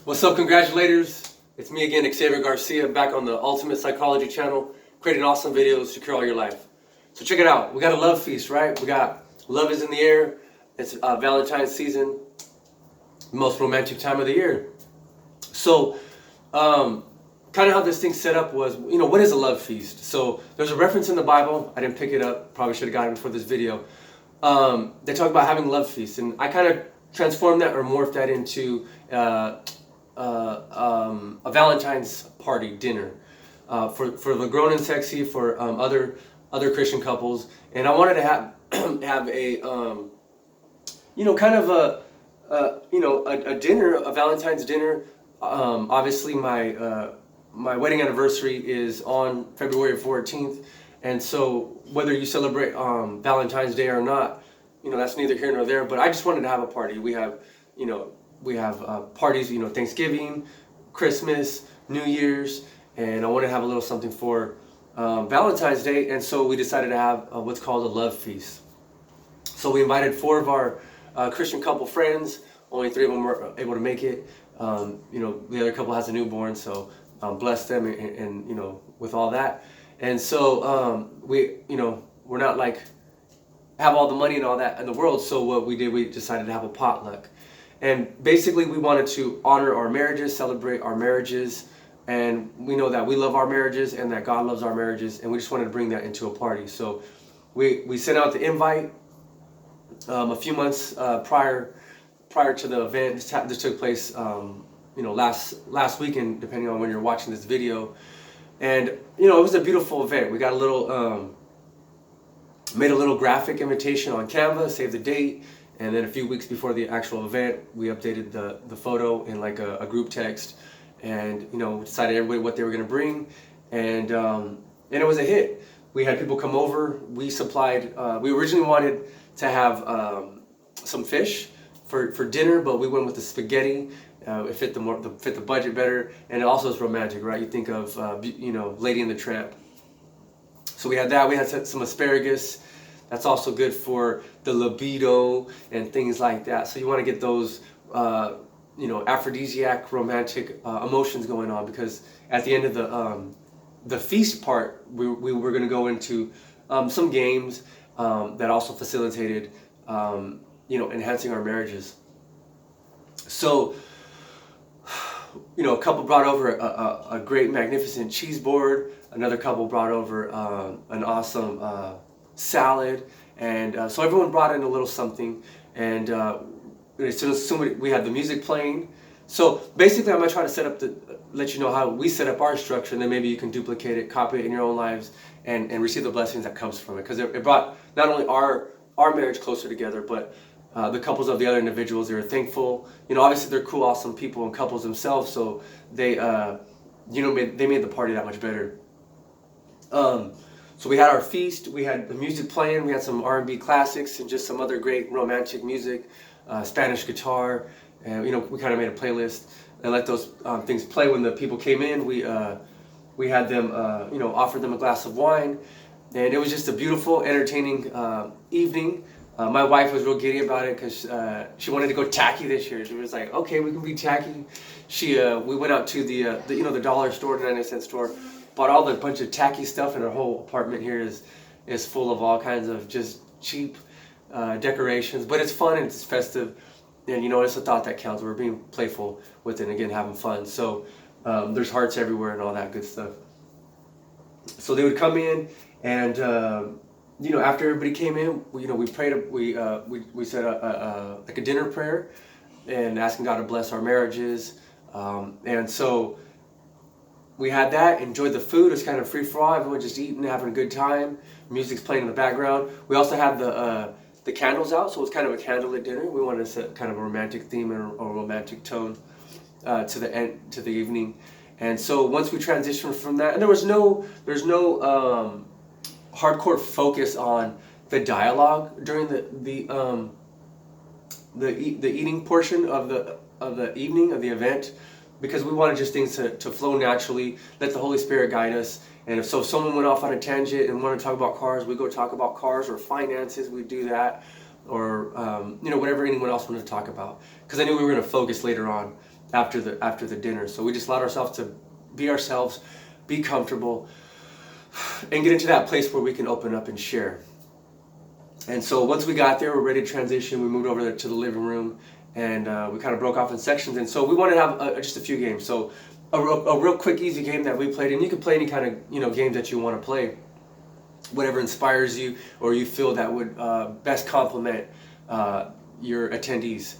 What's up, congratulators? It's me again, Xavier Garcia, back on the Ultimate Psychology channel, creating awesome videos to cure all your life. So check it out. We got a love feast, right? We got love is in the air. It's Valentine's season, the most romantic time of the year. So, kind of how this thing set up was, what is a love feast? So there's a reference in the Bible. I didn't pick it up. Probably should have gotten it before this video. They talk about having love feasts, and I kind of transformed that or morphed that into a Valentine's party dinner for the grown and sexy, for other Christian couples, and I wanted to have a kind of a dinner, a Valentine's dinner. Obviously, my wedding anniversary is on February 14th, and so whether you celebrate Valentine's Day or not, that's neither here nor there. But I just wanted to have a party. We have parties, Thanksgiving, Christmas, New Year's, and I wanted to have a little something for Valentine's Day, and so we decided to have what's called a love feast. So we invited 4 of our Christian couple friends. Only 3 of them were able to make it. The other couple has a newborn, so bless them and with all that. And so we're not like have all the money and all that in the world. So what we did, we decided to have a potluck. And basically we wanted to honor our marriages, celebrate our marriages, and we know that we love our marriages and that God loves our marriages, and we just wanted to bring that into a party. So we sent out the invite a few months prior to the event. This took place last weekend, depending on when you're watching this video. And it was a beautiful event. We got a little made a little graphic invitation on Canva, saved the date, and then a few weeks before the actual event, we updated the photo in like a group text, and decided everybody what they were going to bring, and it was a hit. We had people come over. We supplied. We originally wanted to have some fish for dinner, but we went with the spaghetti. It fit the budget better, and it also is romantic, right? You think of Lady and the Tramp. So we had that. We had some asparagus. That's also good for the libido and things like that. So you want to get those, aphrodisiac, romantic emotions going on, because at the end of the feast part, we were going to go into some games that also facilitated, enhancing our marriages. So, a couple brought over a great, magnificent cheese board. Another couple brought over an awesome salad, and so everyone brought in a little something. And as soon as we had the music playing. So basically, I'm gonna try to let you know how we set up our structure, and then maybe you can duplicate it, copy it in your own lives, and receive the blessings that comes from it. Because it brought not only our marriage closer together, but the couples of the other individuals. They were thankful. Obviously they're cool, awesome people and couples themselves, so they made the party that much better. So we had our feast. We had the music playing. We had some R&B classics and just some other great romantic music, Spanish guitar, and we kind of made a playlist and let those things play when the people came in. We had them, offered them a glass of wine, and it was just a beautiful, entertaining evening. My wife was real giddy about it because she wanted to go tacky this year. She was like, "Okay, we can be tacky." We went out to the dollar store, 99-cent store, bought all the bunch of tacky stuff, and our whole apartment here is full of all kinds of just cheap decorations. But it's fun and it's festive, and it's a thought that counts. We're being playful with it, and again, having fun. So there's hearts everywhere and all that good stuff. So they would come in, and after everybody came in, we prayed. We said like a dinner prayer, and asking God to bless our marriages. And so we had that. Enjoyed the food. It was kind of free for all. Everyone just eating, having a good time. Music's playing in the background. We also had the candles out, so it was kind of a candlelit dinner. We wanted to set kind of a romantic theme and a romantic tone to the evening. And so once we transitioned from that, and there's no hardcore focus on the dialogue during the eating portion of the evening of the event, because we wanted just things to flow naturally, let the Holy Spirit guide us. And if someone went off on a tangent and wanted to talk about cars, we go talk about cars, or finances, we do that, or whatever anyone else wanted to talk about, because I knew we were going to focus later on after the dinner. So we just allowed ourselves to be ourselves, be comfortable, and get into that place where we can open up and share. And so once we got there, we're ready to transition. We moved over there to the living room, and we kind of broke off in sections. And so we wanted to have just a few games. So a real quick, easy game that we played, and you can play any kind of games that you want to play, whatever inspires you or you feel that would best complement your attendees.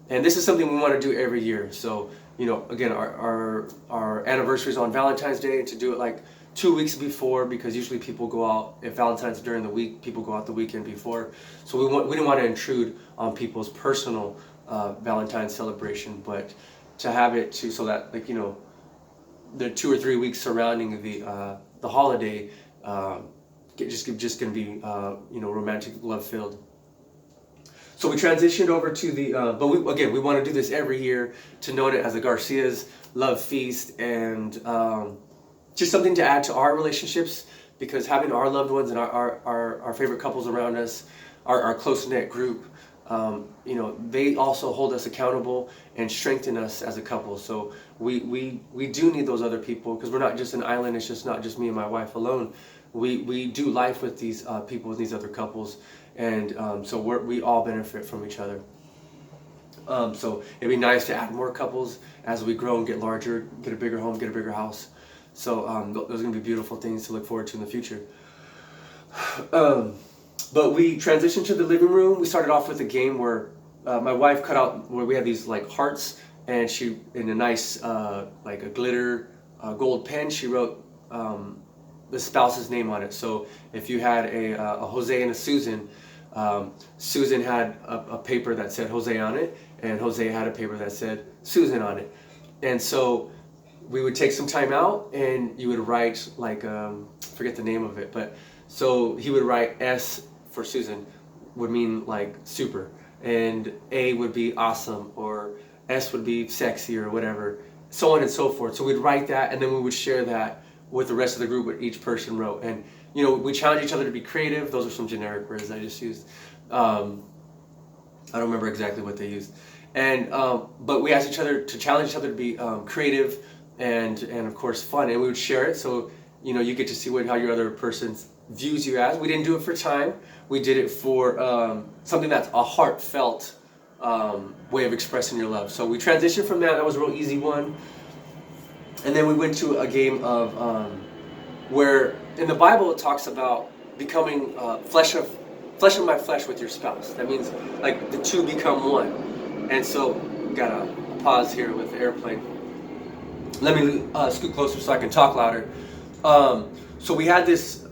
And this is something we want to do every year. So again, our anniversary is on Valentine's Day, and to do it like 2 weeks before, because usually people go out, if Valentine's is during the week, people go out the weekend before. So we didn't want to intrude on people's personal Valentine's celebration, but to have it so that the 2 or 3 weeks surrounding the holiday just gonna be romantic, love filled. So we transitioned over to the but we want to do this every year, to know it as a Garcia's Love Feast, and just something to add to our relationships, because having our loved ones and our favorite couples around us, our close-knit group, they also hold us accountable and strengthen us as a couple. So we do need those other people, because we're not just an island. It's just not just me and my wife alone. We do life with these people, with these other couples, and so we all benefit from each other. So it'd be nice to add more couples as we grow and get larger, get a bigger home, get a bigger house. So those are going to be beautiful things to look forward to in the future. But we transitioned to the living room. We started off with a game where my wife cut out, where we had these like hearts, and she, in a nice like a glitter gold pen, she wrote the spouse's name on it. So if you had a Jose and a Susan, Susan had a paper that said Jose on it, and Jose had a paper that said Susan on it. And so we would take some time out, and you would write like forget the name of it, but so he would write S for Susan, would mean like super, and A would be awesome, or S would be sexy, or whatever, so on and so forth. So we'd write that, and then we would share that with the rest of the group, what each person wrote. And we challenge each other to be creative. Those are some generic words I just used. I don't remember exactly what they used. And but we asked each other to challenge each other to be creative and of course fun, and we would share it. So you get to see how your other person views you as. We didn't do it for time. We did it for something that's a heartfelt way of expressing your love. So we transitioned from that. That was a real easy one. And then we went to a game of where in the Bible it talks about becoming flesh of my flesh with your spouse. That means like the two become one. And so gotta pause here with the airplane. Let me scoot closer so I can talk louder. So we had this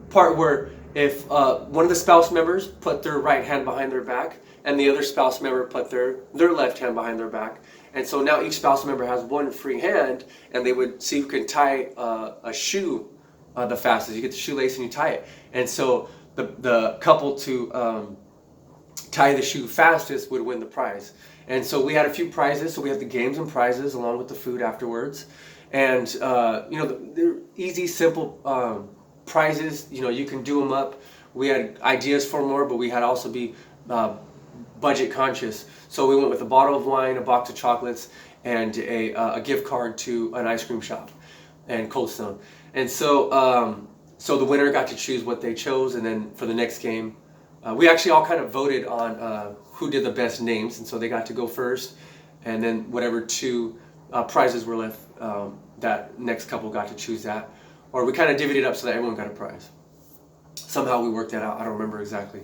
part where if one of the spouse members put their right hand behind their back, and the other spouse member put their left hand behind their back, and so now each spouse member has one free hand, and they would see who can tie a shoe the fastest. You get the shoelace and you tie it, and so the couple to tie the shoe fastest would win the prize. And so we had a few prizes. So we had the games and prizes along with the food afterwards, and they're easy, simple prizes. You can do them up. We had ideas for more, but we had to also be budget conscious. So we went with a bottle of wine, a box of chocolates, and a gift card to an ice cream shop and Cold Stone. And so so the winner got to choose what they chose, and then for the next game, we actually all kind of voted on who did the best names, and so they got to go first, and then whatever two prizes were left, that next couple got to choose that, or we kind of divvied it up so that everyone got a prize. Somehow we worked that out. I don't remember exactly.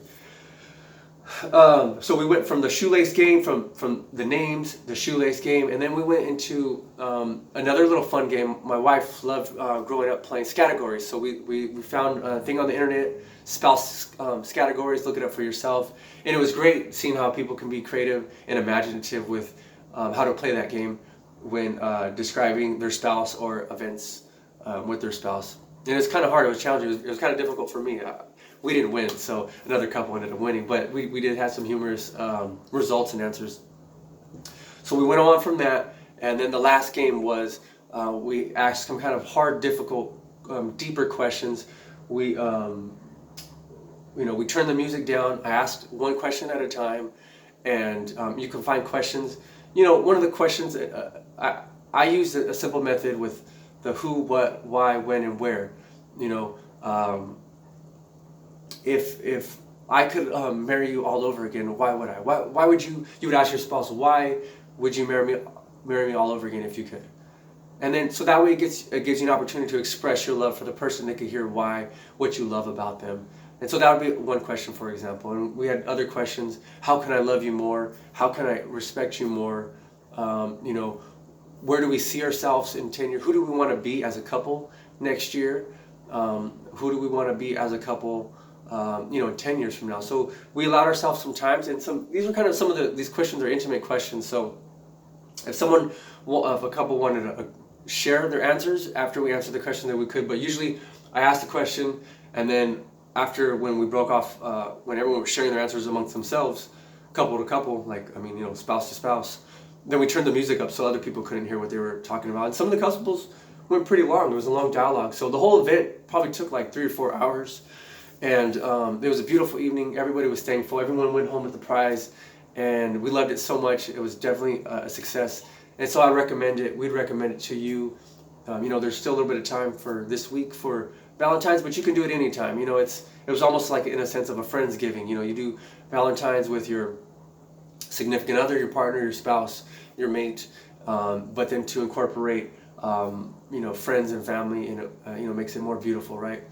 So we went from the shoelace game, from the names, the shoelace game, and then we went into another little fun game. My wife loved growing up playing Scattergories, so we found a thing on the internet, spouse Scattergories. Look it up for yourself, and it was great seeing how people can be creative and imaginative with how to play that game when describing their spouse or events with their spouse. And it's kind of hard. It was challenging. It was kind of difficult for me. We didn't win, so another couple ended up winning, but we did have some humorous results and answers. So we went on from that, and then the last game was we asked some kind of hard, difficult, deeper questions. We we turned the music down. I asked one question at a time, and you can find questions one of the questions, I use a simple method with the who, what, why, when, and where. You know, if I could marry you all over again, why would I? Why would you? You would ask your spouse, why would you marry me all over again if you could? And then so that way it gives you an opportunity to express your love for the person. They could hear what you love about them. And so that would be one question, for example. And we had other questions. How can I love you more? How can I respect you more? Where do we see ourselves in 10 years? Who do we want to be as a couple next year? Who do we want to be as a couple, in 10 years from now? So we allowed ourselves some times, and these were kind of some of these questions are intimate questions. So if a couple wanted to share their answers after we answered the question, that we could. But usually I asked the question, and then after, when we broke off, when everyone was sharing their answers amongst themselves, couple to couple, spouse to spouse, then we turned the music up so other people couldn't hear what they were talking about. And some of the couples went pretty long. There was a long dialogue. So the whole event probably took like 3 or 4 hours. And it was a beautiful evening. Everybody was thankful. Everyone went home with the prize. And we loved it so much. It was definitely a success. And so I recommend it. We'd recommend it to you. There's still a little bit of time for this week for Valentine's, but you can do it anytime. It was almost like, in a sense, of a Friendsgiving. You do Valentine's with your significant other, your partner, your spouse, your mate, but then to incorporate friends and family, makes it more beautiful, right?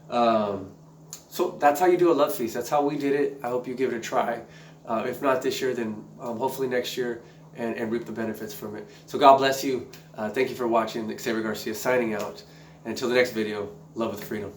So that's how you do a love feast. That's how we did it. I hope you give it a try. If not this year, then hopefully next year, and reap the benefits from it. So God bless you. Thank you for watching. Xavier Garcia signing out. And until the next video, love with freedom.